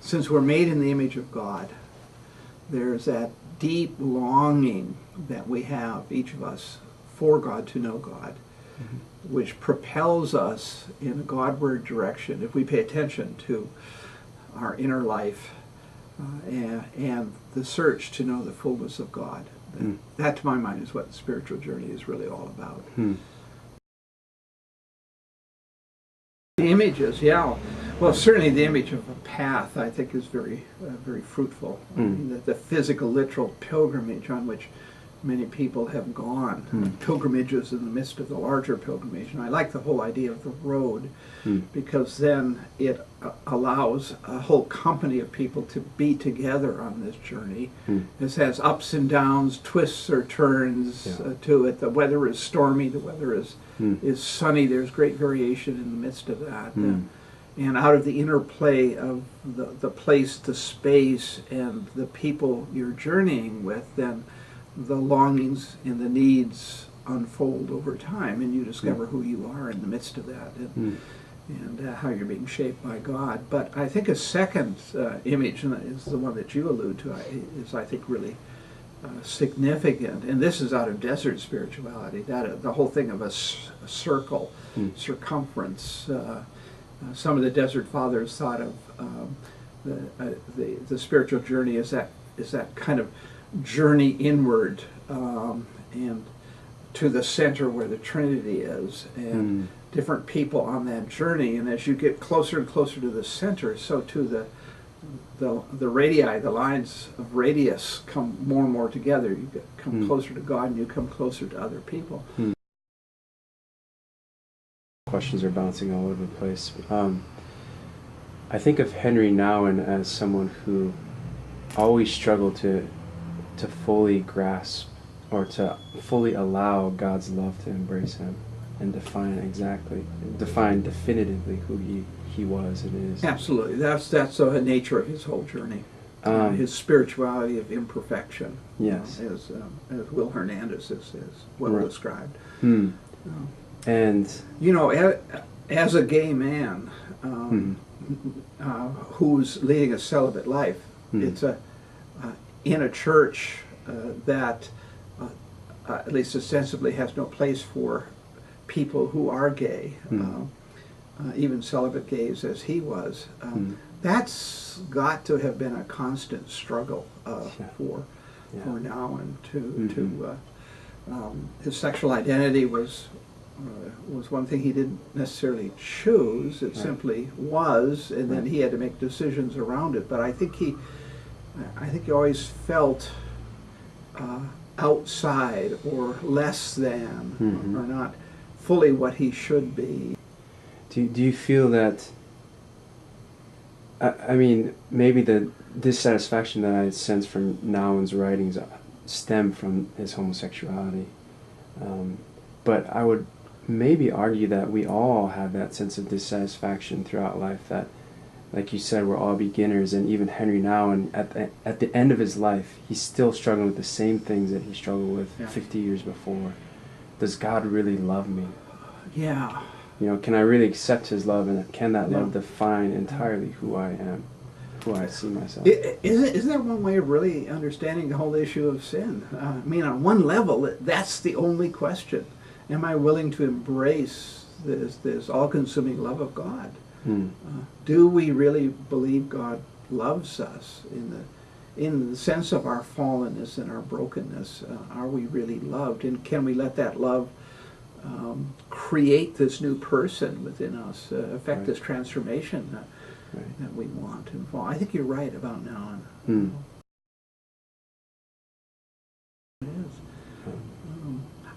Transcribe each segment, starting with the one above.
since we're made in the image of God, there's that deep longing that we have, each of us, for God, to know God, which propels us in a Godward direction if we pay attention to our inner life and the search to know the fullness of God. That, to my mind, is what the spiritual journey is really all about. The images, yeah. Well, certainly the image of a path, I think, is very, very fruitful. I mean, the physical, literal pilgrimage on which many people have gone, pilgrimages in the midst of the larger pilgrimage. And I like the whole idea of the road, because then it allows a whole company of people to be together on this journey. This has ups and downs, twists or turns to it. The weather is stormy, the weather is sunny. There's great variation in the midst of that. And out of the interplay of the place, the space, and the people you're journeying with, then the longings and the needs unfold over time, and you discover who you are in the midst of that, and how you're being shaped by God. But I think a second image, and is the one that you allude to, is, I think, really significant, and this is out of desert spirituality, that the whole thing of a circle, circumference. Some of the desert fathers thought of the spiritual journey as that kind of journey inward and to the center where the Trinity is, and different people on that journey. And as you get closer and closer to the center, so too the radii, the lines of radius, come more and more together. You come closer to God, and you come closer to other people. Questions are bouncing all over the place. I think of Henry Nouwen as someone who always struggled to fully grasp or to fully allow God's love to embrace him and define definitively who he was and is. Absolutely. That's the nature of his whole journey. His spirituality of imperfection. Yes. As Will Hernandez is well described. And you know, as a gay man who's leading a celibate life, it's in a church that at least ostensibly has no place for people who are gay, even celibate gays as he was. That's got to have been a constant struggle for Nouwen to his sexual identity was one thing he didn't necessarily choose. It simply was, and then he had to make decisions around it. But I think he always felt outside or less than, or not fully what he should be. Do you feel that? I mean, maybe the dissatisfaction that I sense from Nouwen's writings stem from his homosexuality, but I would maybe argue that we all have that sense of dissatisfaction throughout life, that, like you said, we're all beginners, and even Henry Nouwen, at the end of his life, he's still struggling with the same things that he struggled with 50 years before. Does God really love me? Yeah. You know, can I really accept his love, and can that love define entirely who I am, who I see myself? Isn't there one way of really understanding the whole issue of sin? I mean, on one level, that's the only question. Am I willing to embrace this all-consuming love of God? Do we really believe God loves us in the sense of our fallenness and our brokenness? Are we really loved? And can we let that love create this new person within us, affect this transformation that we want and fall? I think you're right about Nouwen. It is.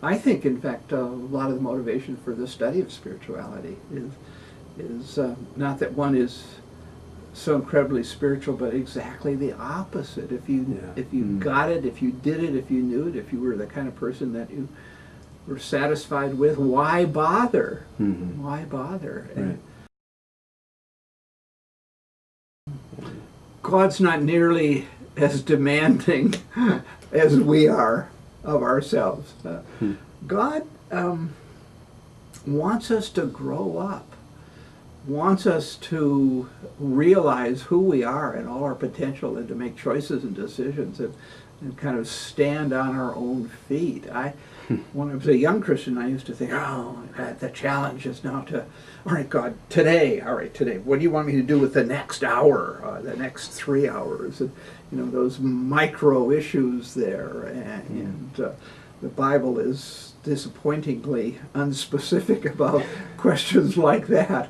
I think, in fact, a lot of the motivation for the study of spirituality is not that one is so incredibly spiritual, but exactly the opposite. If you got it, if you did it, if you knew it, if you were the kind of person that you were satisfied with, why bother? Why bother? God's not nearly as demanding as we are of ourselves. God wants us to grow up wants us to realize who we are and all our potential, and to make choices and decisions, and kind of stand on our own feet. When I was a young Christian, I used to think, oh, the challenge is now to, all right, God, today, what do you want me to do with the next hour, the next 3 hours? And, those micro issues there. And the Bible is disappointingly unspecific about questions like that.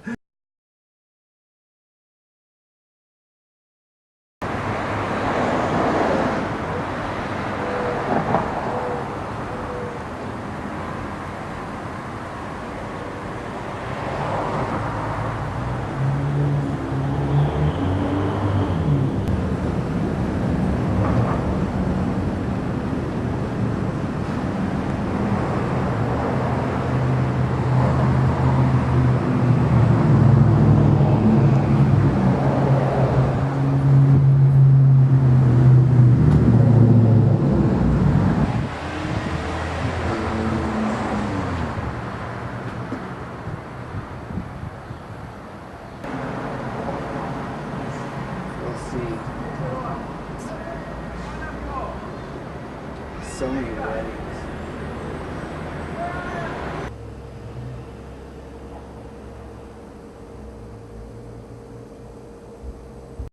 So many weddings.